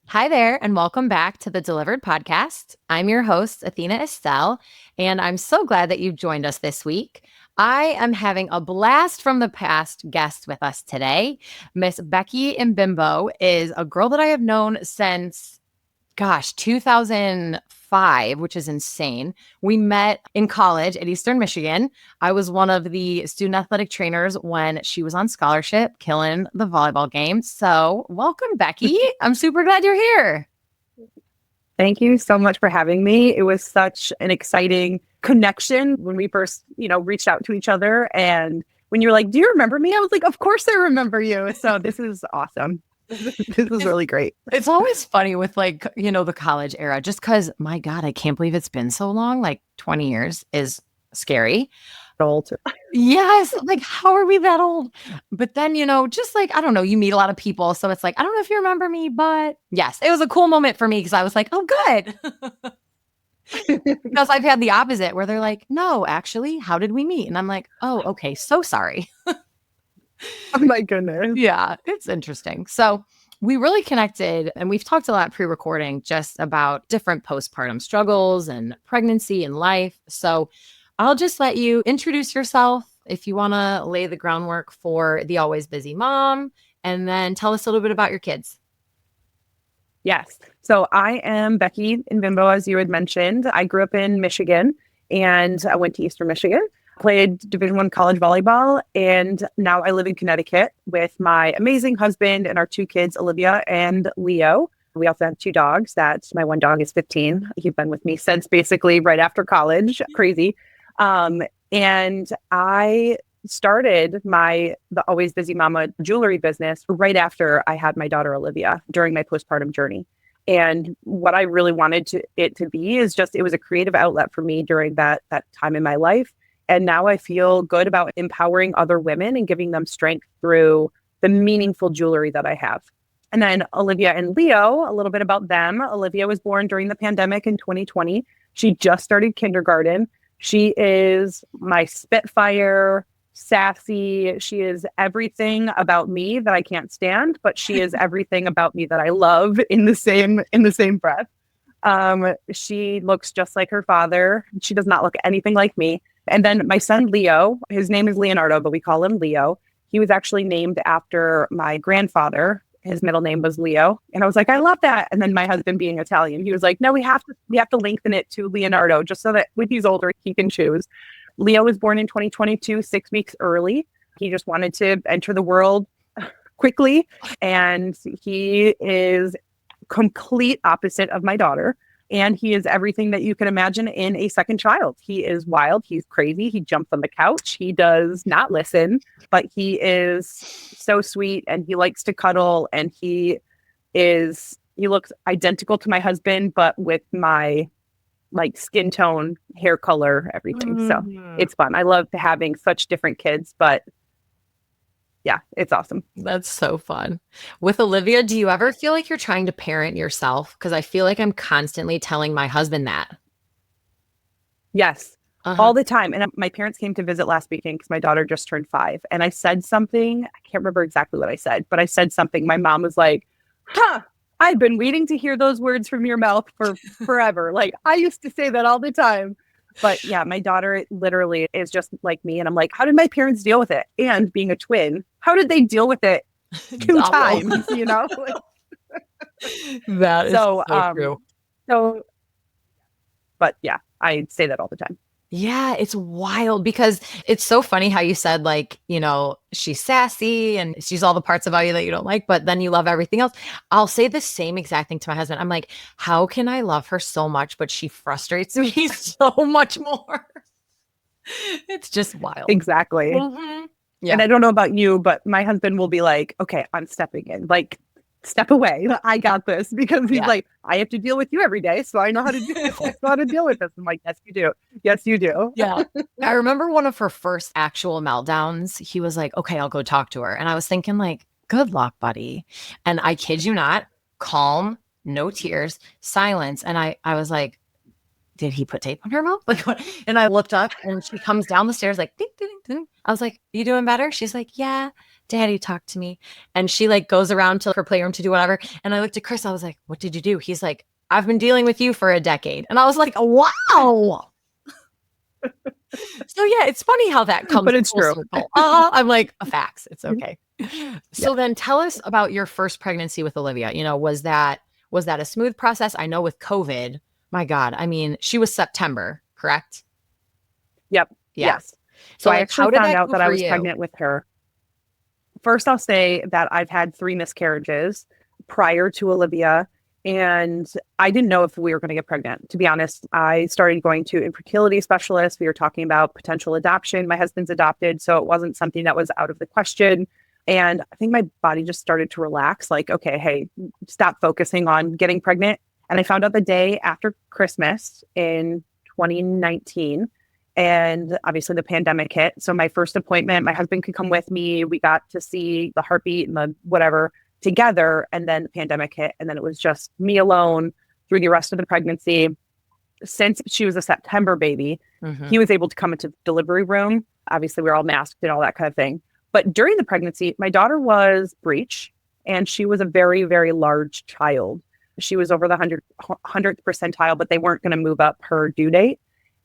Hi there, and welcome back to the Delivered Podcast. I'm your host, Athena Estelle, and I'm so glad that you've joined us this week. I am having a blast from the past guest with us today. Miss Becky Imbimbo is a girl that I have known since 2005, which is insane. We met in college at Eastern Michigan. I was one of the student athletic trainers when she was on scholarship, killing the volleyball game. So, welcome, Becky. I'm super glad you're here. Thank you so much for having me. It was such an exciting connection when we first, reached out to each other. And when you're like, "Do you remember me?" I was like, "Of course I remember you." So this is awesome. This was really great. It's always funny with the college era, just because, my God, I can't believe it's been so long. Like 20 years is scary. Old. Yes, like, how are we that old? But then, just like, I don't know, you meet a lot of people. So it's like, I don't know if you remember me, but yes, it was a cool moment for me because I was like, oh, good. Because I've had the opposite where they're like, no, actually, how did we meet? And I'm like, oh, okay, so sorry. Oh my goodness. Yeah, it's interesting. So we really connected and we've talked a lot pre-recording just about different postpartum struggles and pregnancy and life. So I'll just let you introduce yourself if you want to lay the groundwork for the always busy mom, and then tell us a little bit about your kids. Yes. So I am Becky Imbimbo, as you had mentioned. I grew up in Michigan and I went to Eastern Michigan, played Division I college volleyball, and now I live in Connecticut with my amazing husband and our two kids, Olivia and Leo. We also have two dogs. My one dog is 15. He's been with me since basically right after college. Crazy. And I started the Always Busy Mama jewelry business right after I had my daughter Olivia during my postpartum journey. And what I really wanted it to be is just it was a creative outlet for me during that time in my life. And now I feel good about empowering other women and giving them strength through the meaningful jewelry that I have. And then Olivia and Leo, a little bit about them. Olivia was born during the pandemic in 2020. She just started kindergarten. She is my Spitfire, sassy. She is everything about me that I can't stand, but she is everything about me that I love in the same breath. She looks just like her father. She does not look anything like me. And then my son Leo, his name is Leonardo, but we call him Leo. He was actually named after my grandfather. His middle name was Leo. And I was like, I love that. And then my husband being Italian, he was like, no, we have to lengthen it to Leonardo just so that when he's older, he can choose. Leo was born in 2022, 6 weeks early. He just wanted to enter the world quickly. And he is complete opposite of my daughter. And he is everything that you can imagine in a second child. He is wild. He's crazy. He jumps on the couch. He does not listen, but he is so sweet and he likes to cuddle. And he looks identical to my husband, but with my skin tone, hair color, everything. So it's fun. I love having such different kids, but yeah, it's awesome. That's so fun. With Olivia, do you ever feel like you're trying to parent yourself? Because I feel like I'm constantly telling my husband that. Yes, Uh-huh. all the time. And my parents came to visit last weekend because my daughter just turned 5. And I said something, I can't remember exactly what I said, but I said something. My mom was like, huh, I've been waiting to hear those words from your mouth for forever. Like I used to say that all the time. But yeah, my daughter literally is just like me. And I'm like, how did my parents deal with it? And being a twin, how did they deal with it two Double. times, That is So, so true. so, but yeah, I say that all the time. Yeah, it's wild because it's so funny how you said, like, she's sassy and she's all the parts about you that you don't like, but then you love everything else. I'll say the same exact thing to my husband. I'm like, how can I love her so much, but she frustrates me so much more? It's just wild. Exactly. Yeah. And I don't know about you, but my husband will be like, okay, I'm stepping in. Like, step away. I got this because he's Yeah. like, I have to deal with you every day. So I know how to do this. I know how to deal with this. I'm like, yes, you do. Yes, you do. Yeah. I remember one of her first actual meltdowns. He was like, okay, I'll go talk to her. And I was thinking, like, good luck, buddy. And I kid you not, calm, no tears, silence. And I was like, did he put tape on her mouth? Like what? And I looked up and she comes down the stairs like ding, ding, ding. I was like, you doing better? She's like, yeah, Daddy, talk to me. And she like goes around to her playroom to do whatever. And I looked at Chris. I was like, what did you do? He's like, I've been dealing with you for a decade. And I was like, wow. So yeah, it's funny how that comes But it's full true. circle. I'm like, facts. It's okay. Yeah. So then tell us about your first pregnancy with Olivia. Was that a smooth process? I know with COVID, my God, I mean, she was September, correct? Yep. Yeah. Yes. So So I like, actually how did found that out go that I for was you? pregnant with her. First, I'll say that I've had 3 miscarriages prior to Olivia, and I didn't know if we were going to get pregnant. To be honest, I started going to infertility specialists. We were talking about potential adoption. My husband's adopted, so it wasn't something that was out of the question. And I think my body just started to relax, like, okay, hey, stop focusing on getting pregnant. And I found out the day after Christmas in 2019. And obviously the pandemic hit. So my first appointment, my husband could come with me. We got to see the heartbeat and the whatever together. And then the pandemic hit. And then it was just me alone through the rest of the pregnancy. Since she was a September baby, Mm-hmm. he was able to come into the delivery room. Obviously, we were all masked and all that kind of thing. But during the pregnancy, my daughter was breech and she was a very, very large child. She was over the 100th percentile, but they weren't going to move up her due date.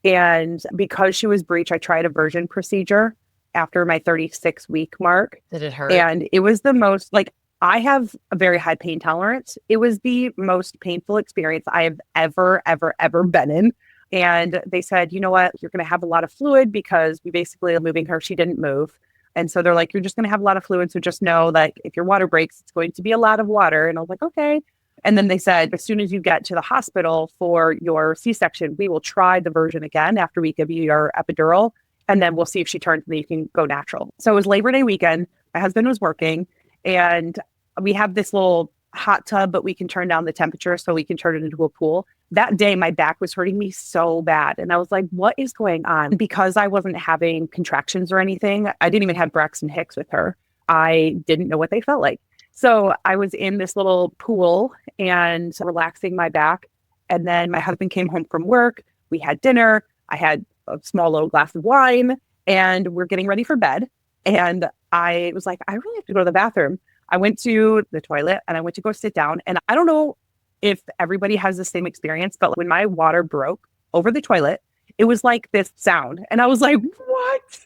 And because she was breech, I tried a version procedure after my 36-week mark. Did it hurt? And it was the most, like, I have a very high pain tolerance. It was the most painful experience I have ever, ever, ever been in. And they said, you know what, you're going to have a lot of fluid because we basically are moving her. She didn't move. And so they're like, you're just going to have a lot of fluid. So just know that if your water breaks, it's going to be a lot of water. And I was like, okay. And then they said, as soon as you get to the hospital for your C-section, we will try the version again after we give you your epidural. And then we'll see if she turns and then you can go natural. So it was Labor Day weekend. My husband was working and we have this little hot tub, but we can turn down the temperature so we can turn it into a pool. That day, my back was hurting me so bad. And I was like, what is going on? Because I wasn't having contractions or anything, I didn't even have Braxton Hicks with her. I didn't know what they felt like. So I was in this little pool and relaxing my back. And then my husband came home from work. We had dinner. I had a small little glass of wine and we're getting ready for bed. And I was like, I really have to go to the bathroom. I went to the toilet and I went to go sit down. And I don't know if everybody has the same experience, but when my water broke over the toilet, it was like this sound. And I was like, what?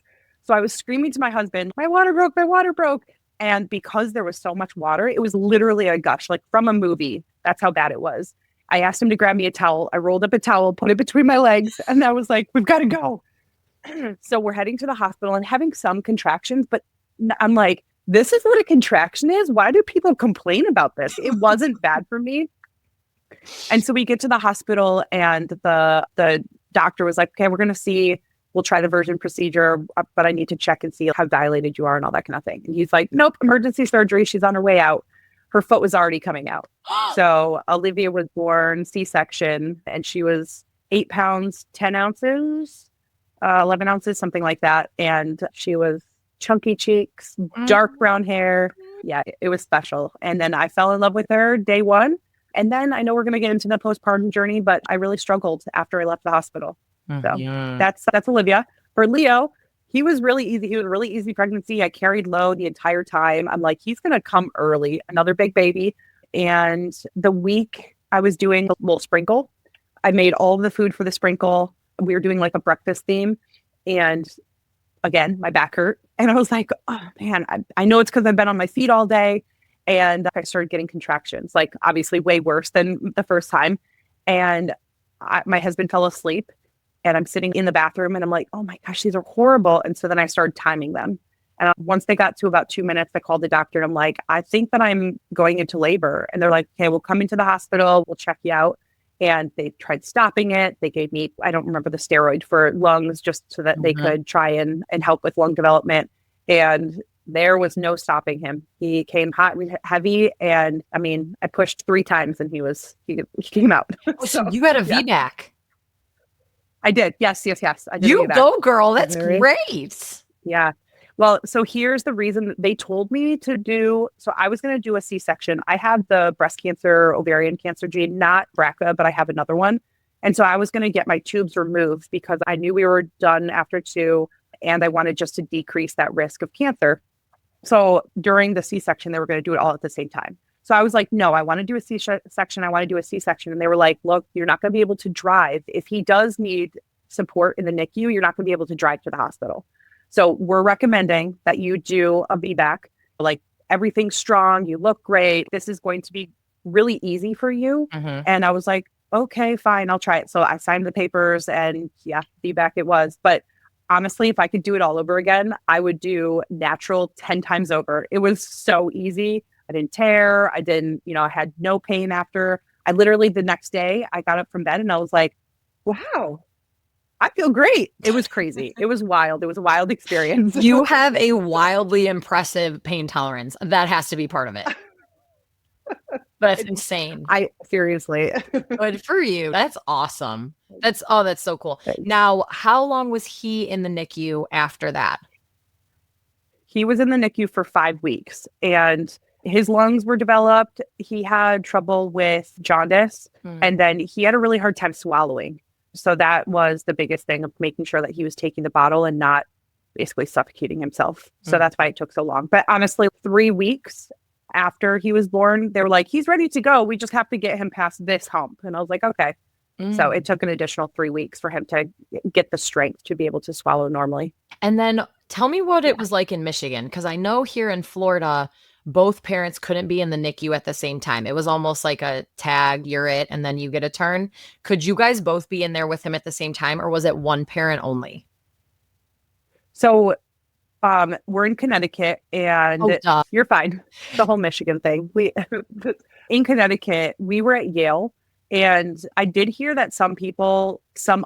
So I was screaming to my husband, my water broke, my water broke. And because there was so much water, it was literally a gush, like from a movie. That's how bad it was. I asked him to grab me a towel. I rolled up a towel, put it between my legs, and I was like, we've got to go. So we're heading to the hospital and having some contractions, but I'm like, this is what a contraction is? Why do people complain about this? It wasn't bad for me. And so we get to the hospital and the doctor was like, okay, we're going to see, we'll try the version procedure, but I need to check and see how dilated you are and all that kind of thing. And he's like, nope, emergency surgery. She's on her way out. Her foot was already coming out. So Olivia was born C-section and she was 8 pounds, 10 ounces, 11 ounces, something like that. And she was chunky cheeks, dark brown hair. Yeah, it was special. And then I fell in love with her day one. And then I know we're going to get into the postpartum journey, but I really struggled after I left the hospital. So that's Olivia. For Leo, he was really easy. He was a really easy pregnancy. I carried low the entire time. I'm like, he's going to come early, another big baby. And the week I was doing a little sprinkle, I made all of the food for the sprinkle. We were doing like a breakfast theme. And again, my back hurt. And I was like, oh man, I know it's because I've been on my feet all day. And I started getting contractions, like obviously way worse than the first time. And my husband fell asleep and I'm sitting in the bathroom and I'm like, oh my gosh, these are horrible. And so then I started timing them. And once they got to about 2 minutes, I called the doctor and I'm like, I think that I'm going into labor. And they're like, okay, we'll come into the hospital. We'll check you out. And they tried stopping it. They gave me, I don't remember the steroid for lungs just so that they could try and help with lung development. And there was no stopping him. He came hot and heavy. And I mean, I pushed 3 times and he came out. So you had a VBAC. I did. Yes. I did. You go, girl. That's great. Yeah. Well, so here's the reason they told me to do. So I was going to do a C-section. I have the breast cancer, ovarian cancer gene, not BRCA, but I have another one. And so I was going to get my tubes removed because I knew we were done after 2 and I wanted just to decrease that risk of cancer. So during the C-section, they were going to do it all at the same time. So I was like, no, I want to do a C-section. I want to do a C-section. And they were like, look, you're not going to be able to drive. If he does need support in the NICU, you're not going to be able to drive to the hospital. So we're recommending that you do a VBAC. Like, everything's strong. You look great. This is going to be really easy for you. Mm-hmm. And I was like, okay, fine, I'll try it. So I signed the papers and yeah, VBAC it was. But honestly, if I could do it all over again, I would do natural 10 times over. It was so easy. I didn't tear. I didn't, I had no pain after. I literally, the next day, I got up from bed and I was like, wow, I feel great. It was crazy. It was wild. It was a wild experience. You have a wildly impressive pain tolerance. That has to be part of it. That's insane. Seriously. Good for you. That's awesome. That's so cool. Now, how long was he in the NICU after that? He was in the NICU for 5 weeks and his lungs were developed. He had trouble with jaundice and then he had a really hard time swallowing. So that was the biggest thing, of making sure that he was taking the bottle and not basically suffocating himself. So that's why it took so long. But honestly, 3 weeks after he was born, they were like, he's ready to go. We just have to get him past this hump. And I was like, okay. So it took an additional 3 weeks for him to get the strength to be able to swallow normally. And then tell me what it was like in Michigan, because I know here in Florida, both parents couldn't be in the NICU at the same time. It was almost like a tag, you're it, and then you get a turn. Could you guys both be in there with him at the same time, or was it one parent only? So we're in Connecticut and you're fine. The whole Michigan thing. In Connecticut, we were at Yale. And I did hear that some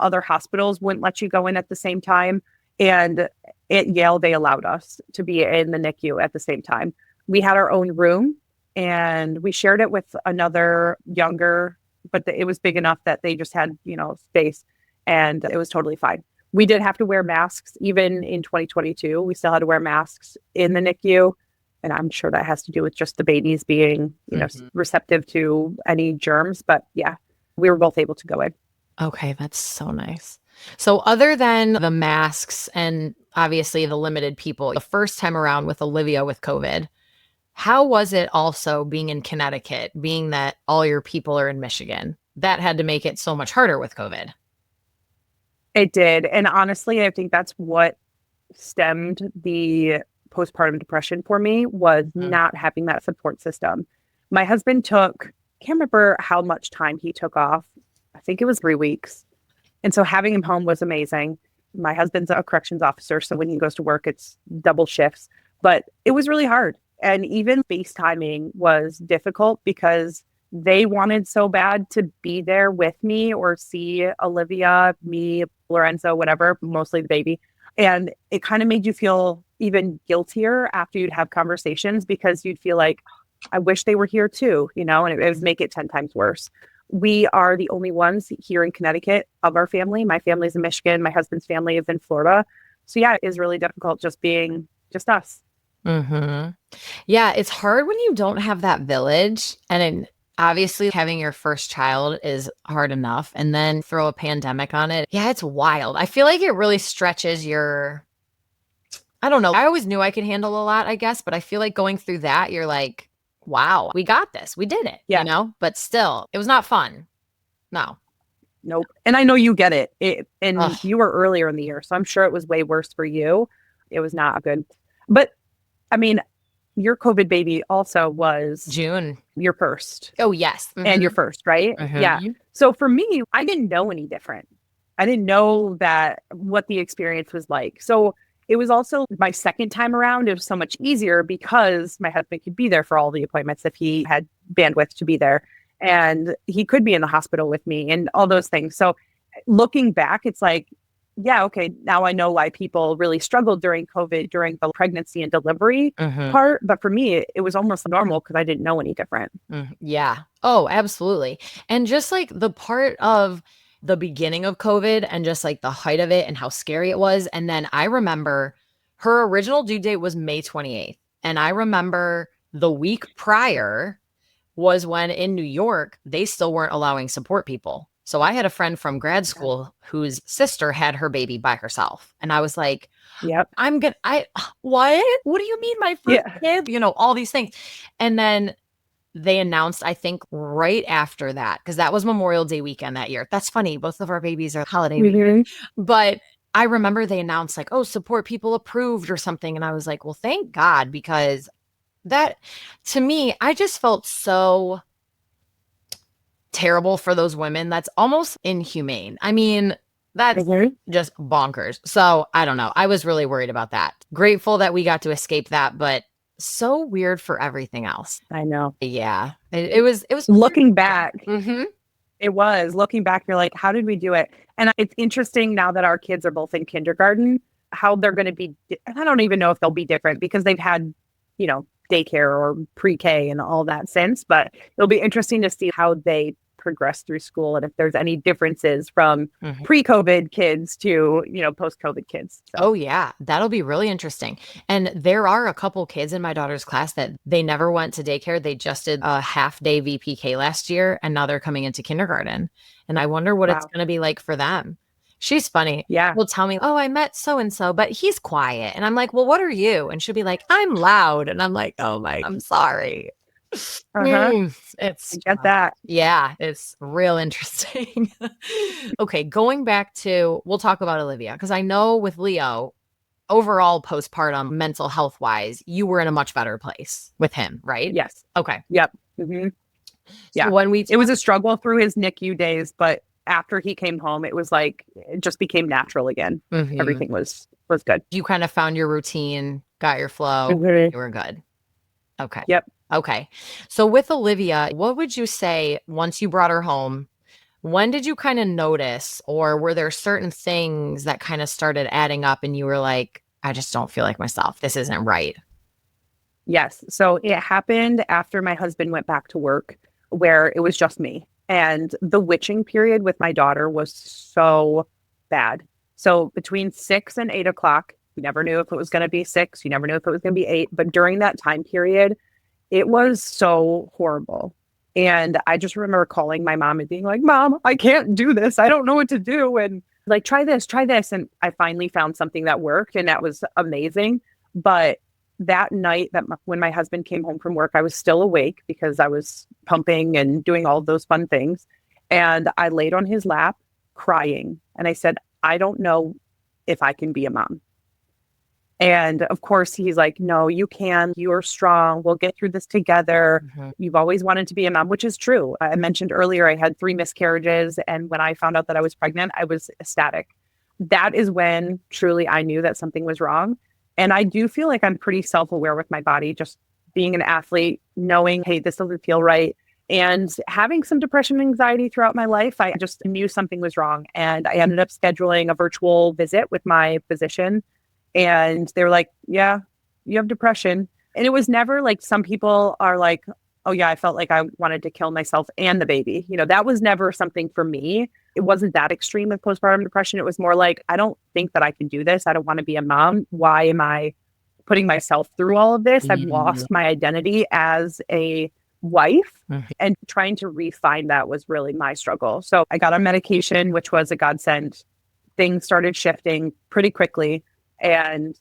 other hospitals wouldn't let you go in at the same time. And at Yale, they allowed us to be in the NICU at the same time. We had our own room and we shared it with another younger, but it was big enough that they just had, space, and it was totally fine. We did have to wear masks even in 2022. We still had to wear masks in the NICU. And I'm sure that has to do with just the babies being, receptive to any germs. But yeah, we were both able to go in. Okay, that's so nice. So other than the masks and obviously the limited people, the first time around with Olivia with COVID, how was it also being in Connecticut, being that all your people are in Michigan? That had to make it so much harder with COVID. It did. And honestly, I think that's what stemmed the postpartum depression for me, was not having that support system. My husband can't remember how much time he took off. I think it was 3 weeks. And so having him home was amazing. My husband's a corrections officer, so when he goes to work, it's double shifts. But it was really hard. And even FaceTiming was difficult because they wanted so bad to be there with me or see Olivia, me, Lorenzo, whatever, mostly the baby. And it kind of made you feel even guiltier after you'd have conversations, because you'd feel like, I wish they were here too, and it would make it 10 times worse. We are the only ones here in Connecticut of our family. My family's in Michigan. My husband's family is in Florida. So yeah, it is really difficult just being just us. Mm-hmm. Yeah, it's hard when you don't have that village. And obviously having your first child is hard enough. And then throw a pandemic on it. Yeah, it's wild. I feel like it really stretches I don't know. I always knew I could handle a lot, I guess. But I feel like going through that, you're like, wow, we got this. We did it, But still, it was not fun. No. Nope. And I know you get it. You were earlier in the year, so I'm sure it was way worse for you. It was not good. But I mean, your COVID baby also was June. Your first. Oh, yes. Mm-hmm. And your first, right? Mm-hmm. Yeah. So for me, I didn't know any different. I didn't know what the experience was like. So it was also my second time around. It was so much easier because my husband could be there for all the appointments if he had bandwidth to be there. And he could be in the hospital with me and all those things. So looking back, it's like, yeah, okay, now I know why people really struggled during COVID, during the pregnancy and delivery part. But for me, it was almost normal because I didn't know any different. Yeah. Oh, absolutely. And just like the part of the beginning of COVID and just like the height of it and how scary it was. And then I remember her original due date was May 28th. And I remember the week prior was when in New York, they still weren't allowing support people. So I had a friend from grad school whose sister had her baby by herself. And I was like, Yep. what do you mean my first Yeah. kid? All these things. And then they announced, I think, right after that, because that was Memorial Day weekend that year. That's funny. Both of our babies are holiday weekend. Mhm. But I remember they announced, like, oh, support people approved or something. And I was like, well, thank God, because that, to me, I just felt so terrible for those women. That's almost inhumane. I mean, that's Mhm. just bonkers. So I don't know. I was really worried about that. Grateful that we got to escape that, but so weird for everything else. I know. Yeah. It was Looking back, hmm it was looking back, you're like, how did we do it? And it's interesting now that our kids are both in kindergarten, how they're going to be. I don't even know if they'll be different because they've had, daycare or pre-K and all that since, but it'll be interesting to see how they progress through school and if there's any differences from hmm pre-COVID kids to, post-COVID kids. So, Oh yeah, that'll be really interesting. And there are a couple kids in my daughter's class that they never went to daycare. They just did a half day VPK last year and now they're coming into kindergarten. And I wonder what it's wow. going to be like for them. She's funny. Yeah. She'll tell me, "Oh, I met so and so, but he's quiet." And I'm like, "Well, what are you?" And she'll be like, "I'm loud." And I'm like, "Oh my, I'm sorry." Uh-huh. It's I get that. yeah, it's real interesting. Okay, going back to, we'll talk about Olivia because I know with Leo, overall postpartum mental health wise, you were in a much better place with him, right? Yes. Okay. Yep. Hmm. So Yeah. when we It was talk, a struggle through his NICU days, but after he came home, it was like it just became natural again. Mhm. Everything was good. You kind of found your routine, got your flow, Mhm. you were good. Okay. Yep. Okay. So with Olivia, what would you say once you brought her home? When did you kind of notice, or were there certain things that kind of started adding up and you were like, I just don't feel like myself. This isn't right. Yes. So it happened after my husband went back to work, where it was just me. And the witching period with my daughter was so bad. So between 6 and 8 o'clock, you never knew if it was going to be 6, you never knew if it was going to be 8. But during that time period, it was so horrible. And I just remember calling my mom and being like, Mom, I can't do this. I don't know what to do. And like, try this, try this. And I finally found something that worked and that was amazing. But that night when my husband came home from work, I was still awake because I was pumping and doing all those fun things. And I laid on his lap crying. And I said, I don't know if I can be a mom. And of course, he's like, no, you can. You're strong. We'll get through this together. Mhm. You've always wanted to be a mom, which is true. I mentioned earlier, I had 3 miscarriages. And when I found out that I was pregnant, I was ecstatic. That is when truly I knew that something was wrong. And I do feel like I'm pretty self aware with my body, just being an athlete, knowing, hey, this doesn't feel right. And having some depression and anxiety throughout my life, I just knew something was wrong. And I ended up scheduling a virtual visit with my physician and they were like, yeah, you have depression. And it was never like some people are like, oh, yeah, I felt like I wanted to kill myself and the baby. That was never something for me. It wasn't that extreme with postpartum depression. It was more like, I don't think that I can do this. I don't want to be a mom. Why am I putting myself through all of this? I've Mhm. lost my identity as a wife. Mhm. And trying to refine that was really my struggle. So I got on medication, which was a godsend. Things started shifting pretty quickly. And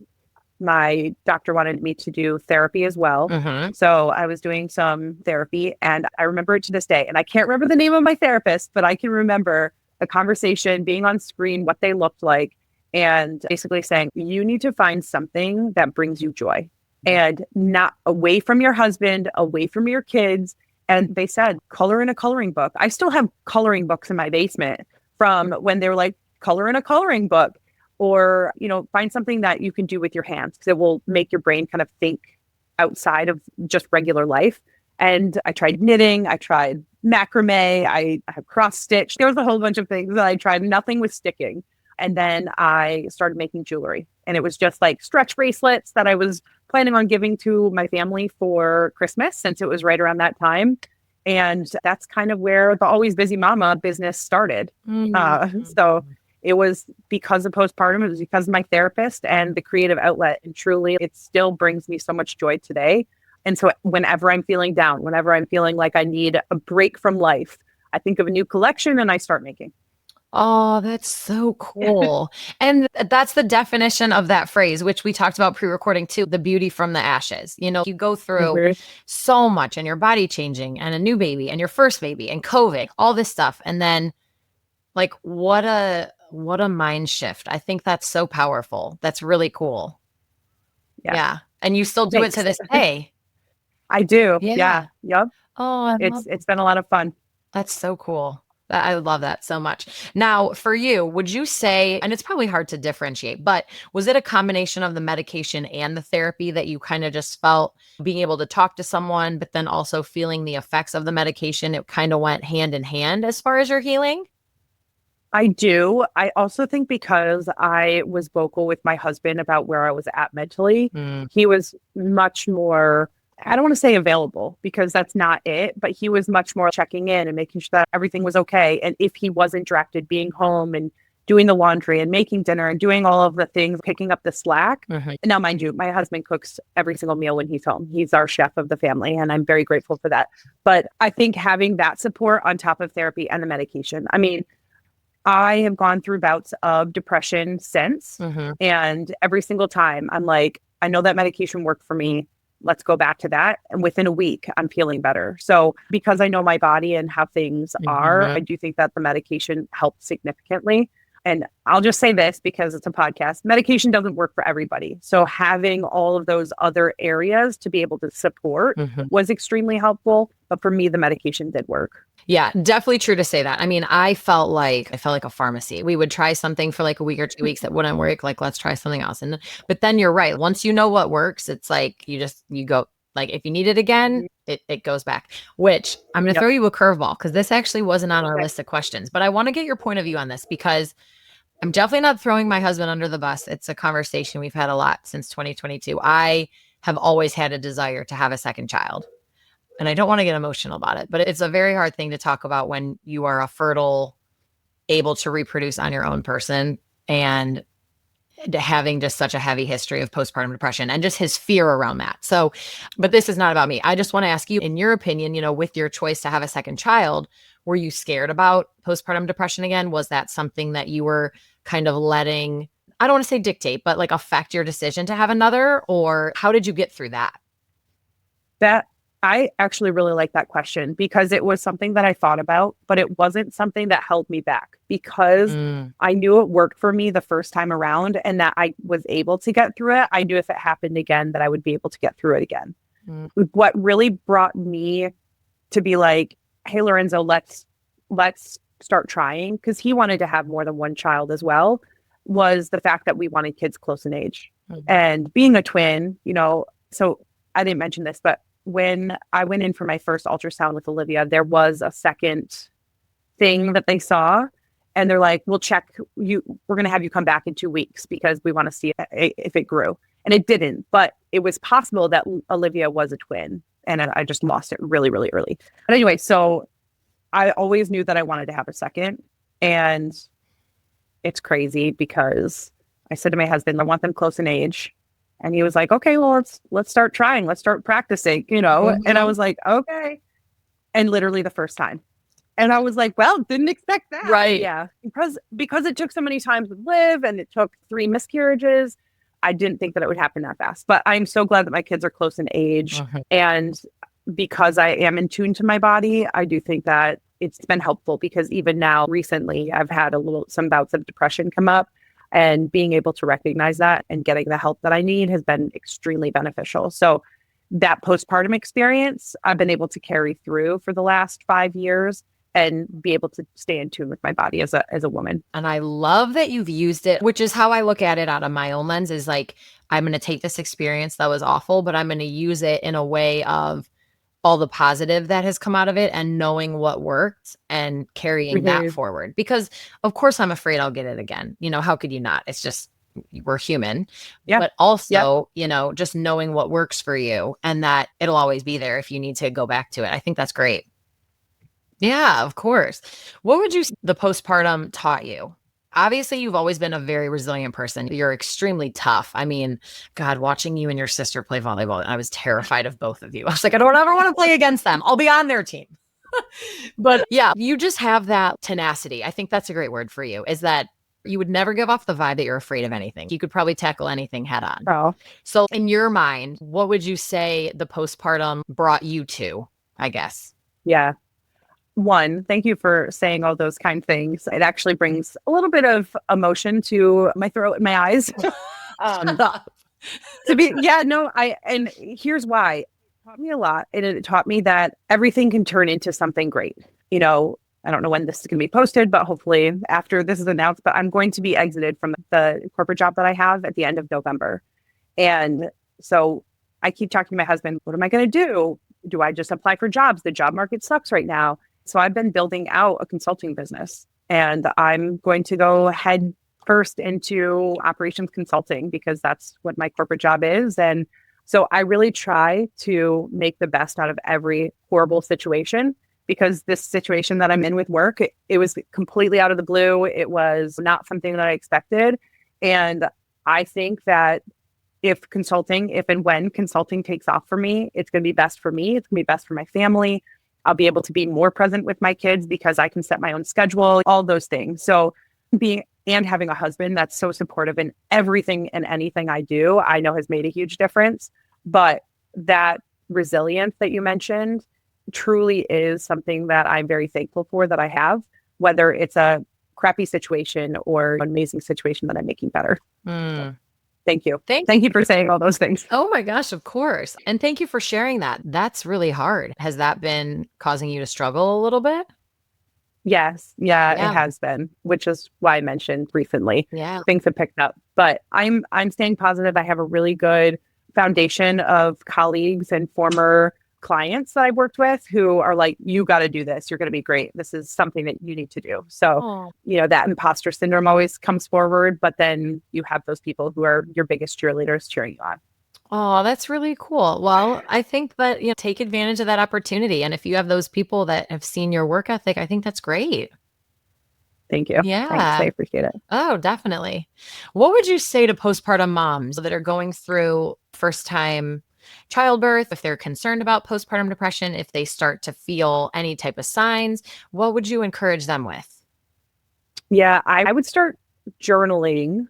my doctor wanted me to do therapy as well. Mhm. So I was doing some therapy and I remember it to this day. And I can't remember the name of my therapist, but I can remember the conversation being on screen, what they looked like, and basically saying, you need to find something that brings you joy and not away from your husband, away from your kids. And they said, color in a coloring book. I still have coloring books in my basement from when they were like, color in a coloring book or, find something that you can do with your hands because it will make your brain kind of think outside of just regular life. And I tried knitting, I tried macrame, I have cross stitch. There was a whole bunch of things that I tried. Nothing was sticking. And then I started making jewelry. And it was just like stretch bracelets that I was planning on giving to my family for Christmas since it was right around that time. And that's kind of where the Always Busy Mama business started. Mhm. So it was because of postpartum. It was because of my therapist and the creative outlet. And truly, it still brings me so much joy today. And so whenever I'm feeling down, whenever I'm feeling like I need a break from life, I think of a new collection and I start making. Oh, that's so cool. And that's the definition of that phrase, which we talked about pre-recording too, the beauty from the ashes. You go through Mhm. so much and your body changing and a new baby and your first baby and COVID, all this stuff. And then like what a mind shift. I think that's so powerful. That's really cool. Yeah. Yeah. And you still do it to Thanks. this day. I do. Yeah. Yeah. Yep. Oh, I love It's been a lot of fun. That's so cool. I love that so much. Now, for you, would you say, and it's probably hard to differentiate, but was it a combination of the medication and the therapy that you kind of just felt being able to talk to someone, but then also feeling the effects of the medication? It kind of went hand in hand as far as your healing? I do. I also think because I was vocal with my husband about where I was at mentally, Mm, he was much more, I don't want to say available because that's not it, but he was much more checking in and making sure that everything was okay. And if he wasn't directed, being home and doing the laundry and making dinner and doing all of the things, picking up the slack. mhm. Now, mind you, my husband cooks every single meal when he's home. He's our chef of the family, and I'm very grateful for that. But I think having that support on top of therapy and the medication, I mean, I have gone through bouts of depression since, Mhm. and every single time I'm like, I know that medication worked for me. Let's go back to that. And within a week, I'm feeling better. So, because I know my body and how things are, I Mhm. do think that the medication helped significantly. And I'll just say this because it's a podcast medication doesn't work for everybody. So, having all of those other areas to be able to support Mhm. was extremely helpful. But for me, the medication did work. Yeah, definitely true to say that. I mean, I felt like a pharmacy. We would try something for like a week or 2 weeks that wouldn't work. Like, let's try something else. And but then you're right. Once you know what works, it's like you go like if you need it again, Mhm. it goes back. Which I'm gonna Yep. throw you a curveball because this actually wasn't on our Okay. list of questions, but I want to get your point of view on this because I'm definitely not throwing my husband under the bus. It's a conversation we've had a lot since 2022. I have always had a desire to have a second child. And I don't want to get emotional about it, but it's a very hard thing to talk about when you are a fertile, able to reproduce on your own person and having just such a heavy history of postpartum depression and just his fear around that. So, but this is not about me. I just want to ask you, in your opinion, with your choice to have a second child, were you scared about postpartum depression again? Was that something that you were kind of letting, I don't want to say dictate, but like affect your decision to have another? Or how did you get through that? That I actually really like that question because it was something that I thought about, but it wasn't something that held me back because Mm, I knew it worked for me the first time around and that I was able to get through it. I knew if it happened again that I would be able to get through it again. mm, What really brought me to be like, "Hey Lorenzo, let's start trying," because he wanted to have more than one child as well, was the fact that we wanted kids close in age. mm, And being a twin, so I didn't mention this, but when I went in for my first ultrasound with Olivia, there was a second thing that they saw. And they're like, we'll check you. We're going to have you come back in 2 weeks because we want to see if it grew. And it didn't, but it was possible that Olivia was a twin. And I just lost it really, really early. But anyway, so I always knew that I wanted to have a second. And it's crazy because I said to my husband, I want them close in age. And he was like, okay, well, let's start trying. Let's start practicing. And I mhm. was like, okay. And literally the first time. And I was like, well, didn't expect that. Right. Yeah. Because it took so many times with Liv and it took 3 miscarriages. I didn't think that it would happen that fast. But I'm so glad that my kids are close in age. Mhm. And because I am in tune to my body, I do think that it's been helpful because even now recently I've had some bouts of depression come up and being able to recognize that and getting the help that I need has been extremely beneficial. So that postpartum experience I've been able to carry through for the last 5 years and be able to stay in tune with my body as a woman. And I love that you've used it, which is how I look at it out of my own lens is like, I'm going to take this experience that was awful, but I'm going to use it in a way of all the positive that has come out of it and knowing what worked and carrying that Mhm. forward. Because, of course, I'm afraid I'll get it again. How could you not? It's just, we're human. Yeah. But Yep. also, just knowing what works for you and that it'll always be there if you need to go back to it. I think that's great. Yeah, of course. What would you say the postpartum taught you? Obviously, you've always been a very resilient person. You're extremely tough. I mean, God, watching you and your sister play volleyball, I was terrified of both of you. I was like, I don't ever want to play against them. I'll be on their team. But yeah, you just have that tenacity. I think that's a great word for you, is that you would never give off the vibe that you're afraid of anything. You could probably tackle anything head on. Oh, So, in your mind, what would you say the postpartum brought you to, I guess? yeah. One, thank you for saying all those kind things. It actually brings a little bit of emotion to my throat and my eyes. Shut um, up. to be, yeah, no, and here's why. It taught me a lot. And it taught me that everything can turn into something great. You know, I don't know when this is going to be posted, but hopefully after this is announced, but I'm going to be exited from the corporate job that I have at the end of November. And so I keep talking to my husband, what am I going to do? Do I just apply for jobs? The job market sucks right now. So I've been building out a consulting business, and I'm going to go head first into operations consulting because that's what my corporate job is. And so I really try to make the best out of every horrible situation, because this situation that I'm in with work, it was completely out of the blue. It was not something that I expected. And I think that if and when consulting takes off for me, it's going to be best for me. It's going to be best for my family. I'll be able to be more present with my kids because I can set my own schedule, all those things. So having a husband that's so supportive in everything and anything I do, I know has made a huge difference. But that resilience that you mentioned truly is something that I'm very thankful for that I have, whether it's a crappy situation or an amazing situation that I'm making better. Mm. Thank you. Thank Thank you for saying all those things. Oh my gosh, of course. And thank you for sharing that. That's really hard. Has that been causing you to struggle a little bit? Yes. Yeah, it Yeah. has been, which is why I mentioned recently Yeah. things have picked up. But I'm staying positive. I have a really good foundation of colleagues and former clients that I've worked with who are like, you got to do this. You're going to be great. This is something that you need to do. So, Oh. that imposter syndrome always comes forward, but then you have those people who are your biggest cheerleaders cheering you on. Oh, that's really cool. Well, I think that, take advantage of that opportunity. And if you have those people that have seen your work ethic, I think that's great. Thank you. Thanks. I Yeah. appreciate it. Oh, definitely. What would you say to postpartum moms that are going through first time childbirth, if they're concerned about postpartum depression, if they start to feel any type of signs, what would you encourage them with? Yeah, I would start journaling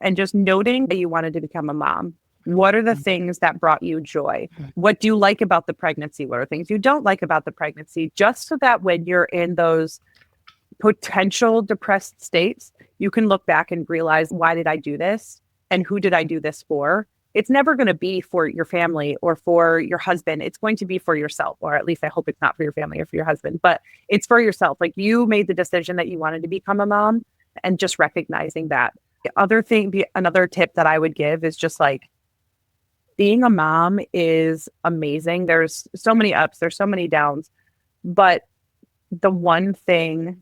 and just noting that you wanted to become a mom. What are the things that brought you joy? What do you like about the pregnancy? What are things you don't like about the pregnancy? Just so that when you're in those potential depressed states, you can look back and realize, why did I do this? And who did I do this for? It's never going to be for your family or for your husband. It's going to be for yourself, or at least I hope it's not for your family or for your husband, but it's for yourself. Like, you made the decision that you wanted to become a mom, and just recognizing that. Another tip that I would give is just like, being a mom is amazing. There's so many ups, there's so many downs, but the one thing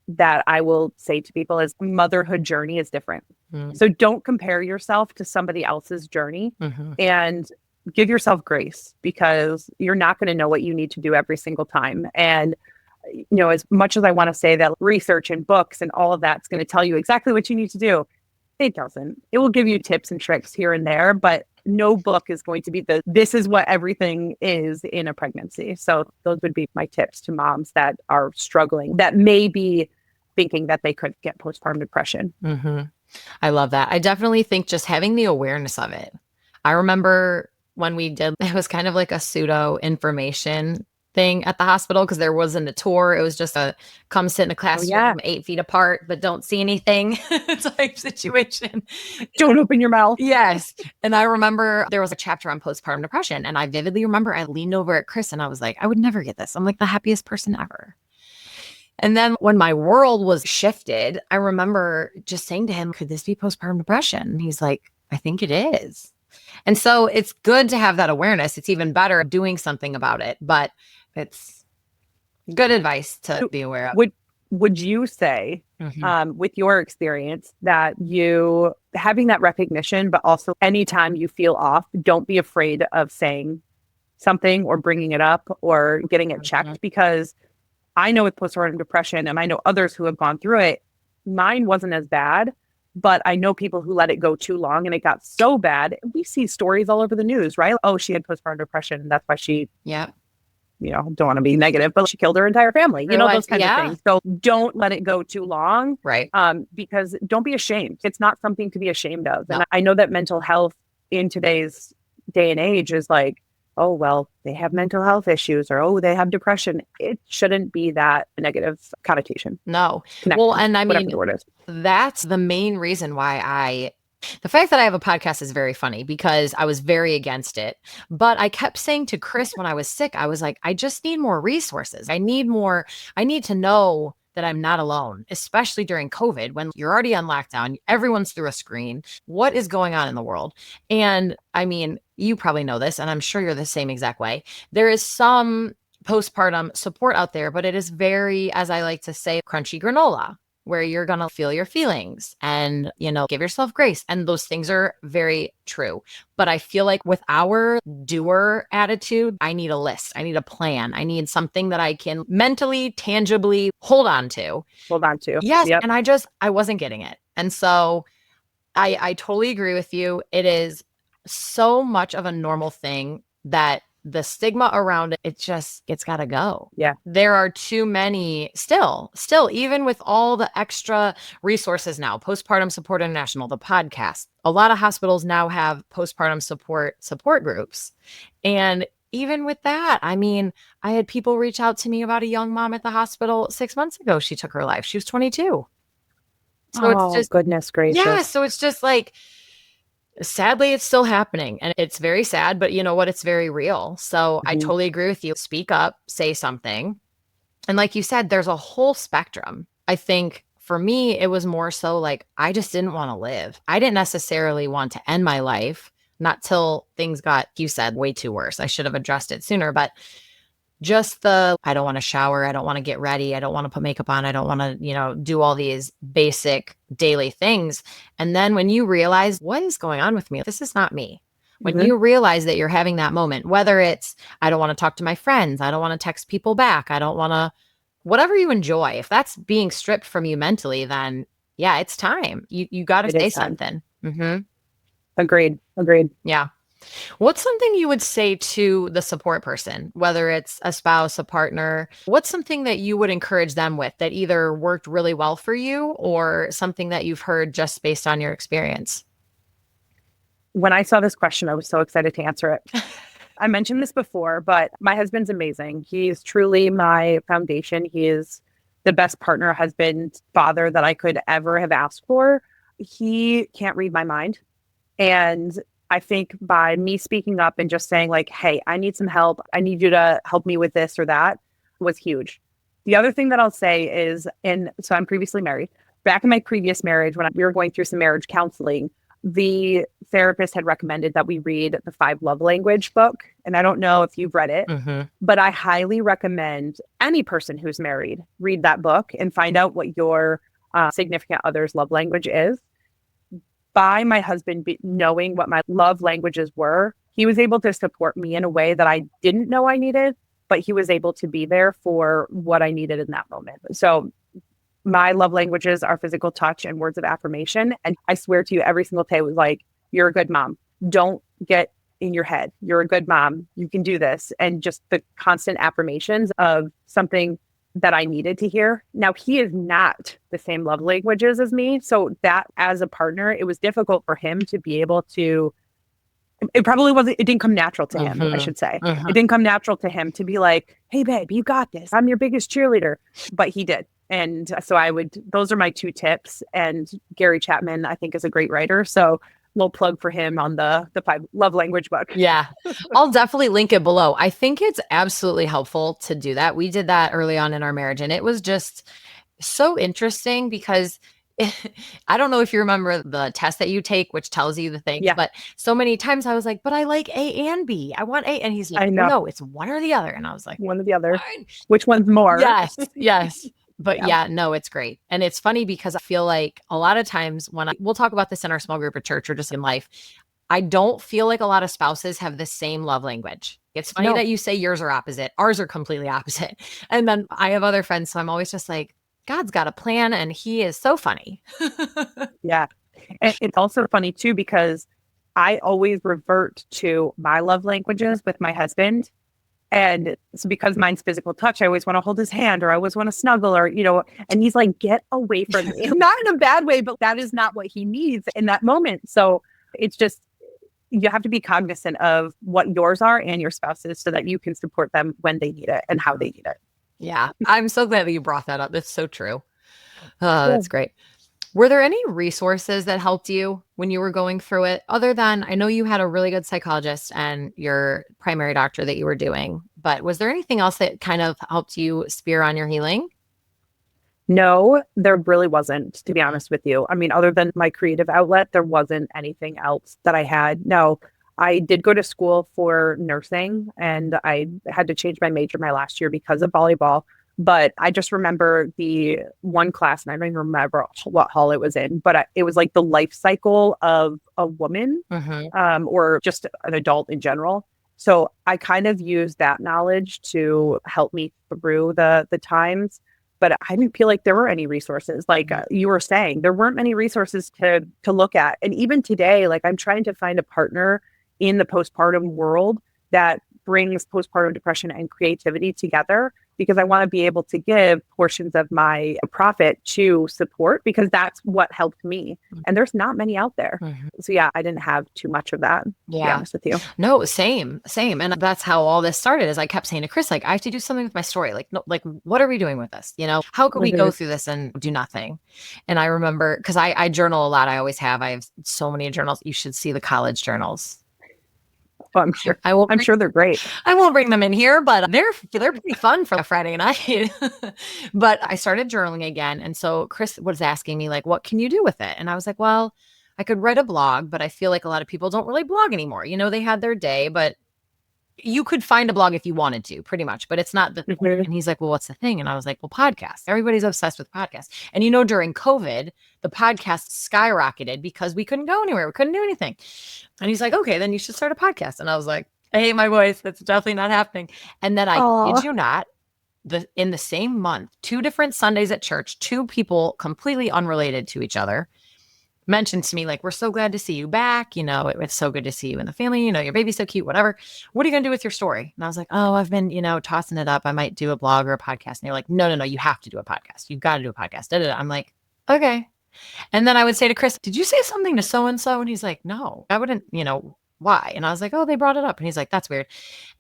that I will say to people is motherhood journey is different. So don't compare yourself to somebody else's journey, Mm-hmm. and give yourself grace, because you're not going to know what you need to do every single time. And as much as I want to say that research and books and all of that's going to tell you exactly what you need to do, it doesn't. It will give you tips and tricks here and there, but no book is going to be this is what everything is in a pregnancy. So those would be my tips to moms that are struggling, that may be thinking that they could get postpartum depression. Mm-hmm. I love that. I definitely think just having the awareness of it. I remember when we did, it was kind of like a pseudo information thing at the hospital, because there wasn't a tour. It was just a come sit in a classroom Yeah. 8 feet apart, but don't see anything type situation. Don't open your mouth. Yes. And I remember there was a chapter on postpartum depression. And I vividly remember I leaned over at Chris and I was like, I would never get this. I'm like the happiest person ever. And then when my world was shifted, I remember just saying to him, could this be postpartum depression? And he's like, I think it is. And so it's good to have that awareness. It's even better doing something about it, but it's good advice to be aware of. Would you say, with your experience, that you having that recognition, but also anytime you feel off, don't be afraid of saying something or bringing it up or getting it checked? Because I know with postpartum depression, and I know others who have gone through it, mine wasn't as bad, but I know people who let it go too long and it got so bad. We see stories all over the news, right? Oh, she had postpartum depression, and that's why she don't want to be negative, but she killed her entire family, Real life, those kinds of yeah. things. So don't let it go too long. Right. Because don't be ashamed. It's not something to be ashamed of. No. And I know that mental health in today's day and age is like, oh, well, they have mental health issues, or, oh, they have depression. It shouldn't be that negative connotation. No. Connection, Well, and I whatever mean, the word is. that's the main reason why the fact that I have a podcast is very funny because I was very against it. But I kept saying to Chris when I was sick, I was like, I just need more resources. I need to know that I'm not alone, especially during COVID when you're already on lockdown, everyone's through a screen. What is going on in the world? And I mean, you probably know this, and I'm sure you're the same exact way. There is some postpartum support out there, but it is very, as I like to say, crunchy granola, where you're going to feel your feelings and, give yourself grace. And those things are very true. But I feel like with our doer attitude, I need a list. I need a plan. I need something that I can mentally, tangibly hold on to. Hold on to. Yes. Yep. And I wasn't getting it. And so I totally agree with you. It is so much of a normal thing that the stigma around it, it's got to go. Yeah. There are too many still, even with all the extra resources now, Postpartum Support International, the podcast, a lot of hospitals now have postpartum support groups. And even with that, I mean, I had people reach out to me about a young mom at the hospital 6 months ago. She took her life. She was 22. So it's just, goodness gracious. yeah. So it's just like, sadly, it's still happening and it's very sad, but you know what? It's very real. So I totally agree with you. Speak up, say something. And like you said, there's a whole spectrum. I think for me, it was more so like, I just didn't want to live. I didn't necessarily want to end my life, not till things got, you said, way too worse. I should have addressed it sooner, but just I don't want to shower. I don't want to get ready. I don't want to put makeup on. I don't want to, do all these basic daily things. And then when you realize what is going on with me, this is not me. When you realize that you're having that moment, whether it's, I don't want to talk to my friends. I don't want to text people back. I don't want to, whatever you enjoy, if that's being stripped from you mentally, then yeah, it's time. You got to say something. Mm-hmm. Agreed. Yeah. What's something you would say to the support person, whether it's a spouse, a partner? What's something that you would encourage them with that either worked really well for you or something that you've heard just based on your experience? When I saw this question, I was so excited to answer it. I mentioned this before, but my husband's amazing. He's truly my foundation. He is the best partner, husband, father that I could ever have asked for. He can't read my mind. And I think by me speaking up and just saying like, hey, I need some help. I need you to help me with this or that was huge. The other thing that I'll say is, so I'm previously married. Back in my previous marriage, when we were going through some marriage counseling, the therapist had recommended that we read the 5 Love Language book. And I don't know if you've read it, but I highly recommend any person who's married read that book and find out what your significant other's love language is. By my husband knowing what my love languages were, he was able to support me in a way that I didn't know I needed, but he was able to be there for what I needed in that moment. So my love languages are physical touch and words of affirmation. And I swear to you, every single day was like, you're a good mom. Don't get in your head. You're a good mom. You can do this. And just the constant affirmations of something that I needed to hear. Now, he is not the same love languages as me. So that as a partner, it was difficult for him to be able to, it didn't come natural to him, I should say. It didn't come natural to him to be like, hey, babe, you got this. I'm your biggest cheerleader. But he did. And so those are my 2 tips. And Gary Chapman, I think, is a great writer. So little plug for him on the 5 Love Language book. Yeah, I'll definitely link it below. I think it's absolutely helpful to do that. We did that early on in our marriage, and it was just so interesting because I don't know if you remember the test that you take, which tells you the things, but so many times I was like, but I like A and B. I want A. And he's like, no, it's one or the other. And I was like, one or the other. fine. Which one's more? Yes. But yeah, no, it's great. And it's funny because I feel like a lot of times we'll talk about this in our small group at church or just in life, I don't feel like a lot of spouses have the same love language. It's funny that you say yours are opposite. Ours are completely opposite. And then I have other friends. So I'm always just like, God's got a plan and he is so funny. Yeah. And it's also funny too, because I always revert to my love languages with my husband. And so because mine's physical touch, I always want to hold his hand or I always want to snuggle or, and he's like, get away from me. Not in a bad way, but that is not what he needs in that moment. So it's just, you have to be cognizant of what yours are and your spouse's so that you can support them when they need it and how they need it. Yeah. I'm so glad that you brought that up. That's so true. Oh, Yeah. that's great. Were there any resources that helped you when you were going through it? Other than, I know you had a really good psychologist and your primary doctor that you were doing, but was there anything else that kind of helped you spear on your healing? No, there really wasn't, to be honest with you. I mean, other than my creative outlet, there wasn't anything else that I had. No, I did go to school for nursing and I had to change my major my last year because of volleyball. But I just remember the one class, and I don't even remember what hall it was in, but it was like the life cycle of a woman, or just an adult in general. So I kind of used that knowledge to help me through the times. But I didn't feel like there were any resources. Like you were saying, there weren't many resources to look at. And even today, like I'm trying to find a partner in the postpartum world that brings postpartum depression and creativity together, because I want to be able to give portions of my profit to support, because that's what helped me. And there's not many out there. So yeah, I didn't have too much of that, to be honest with you. No, same. And that's how all this started, is I kept saying to Chris, like, I have to do something with my story. Like, no, like, what are we doing with this? How could we go through this and do nothing? And I remember, because I journal a lot. I always have. I have so many journals. You should see the college journals. Well, I'm sure they're great. I won't bring them in here, but they're pretty fun for a Friday night. But I started journaling again. And so Chris was asking me, like, what can you do with it? And I was like, well, I could write a blog, but I feel like a lot of people don't really blog anymore. They had their day, but you could find a blog if you wanted to, pretty much, but it's not the thing. And he's like, well, what's the thing? And I was like, well, podcasts. Everybody's obsessed with podcasts. And during COVID, the podcast skyrocketed because we couldn't go anywhere. We couldn't do anything. And he's like, okay, then you should start a podcast. And I was like, I hate my voice. That's definitely not happening. And then I kid you not, in the same month, 2 different Sundays at church, 2 people completely unrelated to each other mentioned to me, like, we're so glad to see you back. It's so good to see you and the family. Your baby's so cute, whatever. What are you going to do with your story? And I was like, oh, I've been, tossing it up. I might do a blog or a podcast. And they're like, no, you have to do a podcast. You've got to do a podcast. Da-da-da. I'm like, okay. And then I would say to Chris, did you say something to so-and-so? And he's like, no, I wouldn't, why? And I was like, oh, they brought it up. And he's like, that's weird.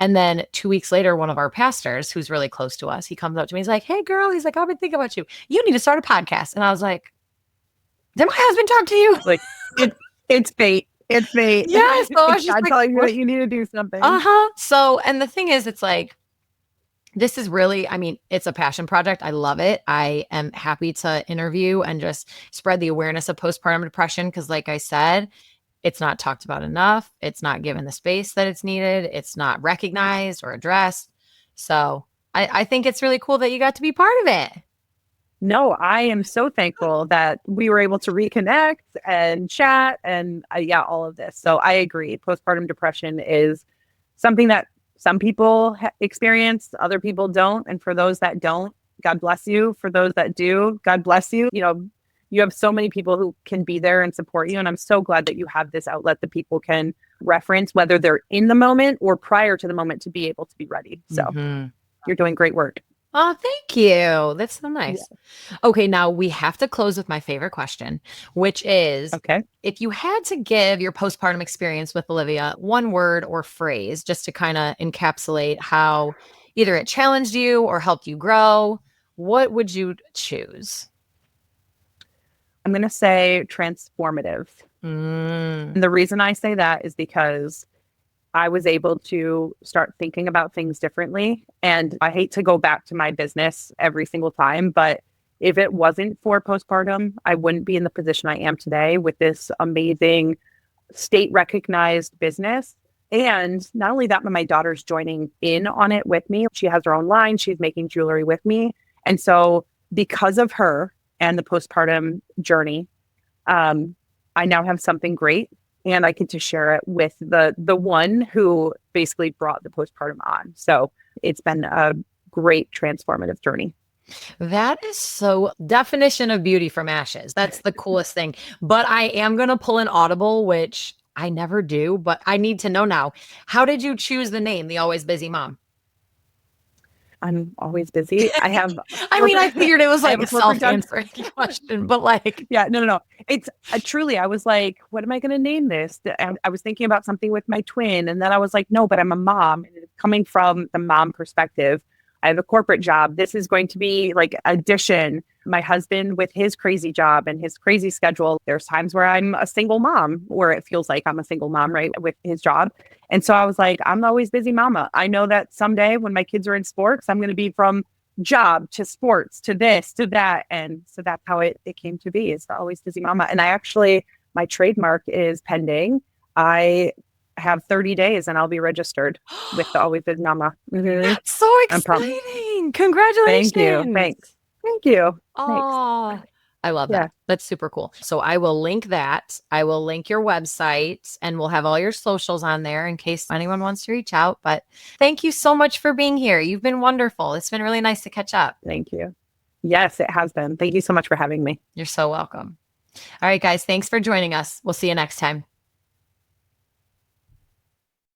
And then 2 weeks later, one of our pastors, who's really close to us, he comes up to me. He's like, hey, girl. He's like, I've been thinking about you. You need to start a podcast. And I was like, did my husband talk to you? Like, it's fate. It's fate. Yeah. So I was just like, telling you that you need to do something. So, and the thing is, it's like, this is really, it's a passion project. I love it. I am happy to interview and just spread the awareness of postpartum depression. Because like I said, it's not talked about enough. It's not given the space that it's needed. It's not recognized or addressed. So I think it's really cool that you got to be part of it. No, I am so thankful that we were able to reconnect and chat and all of this. So I agree. Postpartum depression is something that some people experience, other people don't. And for those that don't, God bless you. For those that do, God bless you. You have so many people who can be there and support you. And I'm so glad that you have this outlet that people can reference, whether they're in the moment or prior to the moment, to be able to be ready. So you're doing great work. Oh, thank you. That's so nice. Yeah. Okay, now we have to close with my favorite question, which is, if you had to give your postpartum experience with Olivia one word or phrase just to kind of encapsulate how either it challenged you or helped you grow, what would you choose? I'm going to say transformative. And the reason I say that is because I was able to start thinking about things differently. And I hate to go back to my business every single time, but if it wasn't for postpartum, I wouldn't be in the position I am today with this amazing state recognized business. And not only that, but my daughter's joining in on it with me. She has her own line. She's making jewelry with me. And so because of her and the postpartum journey, I now have something great. And I get to share it with the one who basically brought the postpartum on. So it's been a great transformative journey. That is so definition of beauty from ashes. That's the coolest thing. But I am going to pull an audible, which I never do, but I need to know now. How did you choose the name, The Always Busy Mom? I'm always busy. I have I mean, I figured it was I like have a a corporate job. self-answering question, but like, Yeah, no, no, no. It's truly, I was like, what am I going to name this? I was thinking about something with my twin. And then I was like, no, but I'm a mom. And coming from the mom perspective, I have a corporate job. This is going to be like addition. My husband with his crazy job and his crazy schedule. There's times where I'm a single mom, where it feels like I'm a single mom, right, with his job. And so I was like, I'm always busy mama. I know that someday when my kids are in sports, I'm going to be from job to sports to this to that, and so that's how it came to be. It's the always busy mama. And I actually, my trademark is pending. I have 30 days and I'll be registered with the always busy mama. that's so I'm prom exciting. Thank you, Congratulations. thanks. Oh, I love Yeah, that. That's super cool. So I will link that. I will link your website and we'll have all your socials on there in case anyone wants to reach out. But thank you so much for being here. You've been wonderful. It's been really nice to catch up. thank you. Yes, it has been. Thank you so much for having me. You're so welcome. All right, guys. Thanks for joining us. We'll see you next time.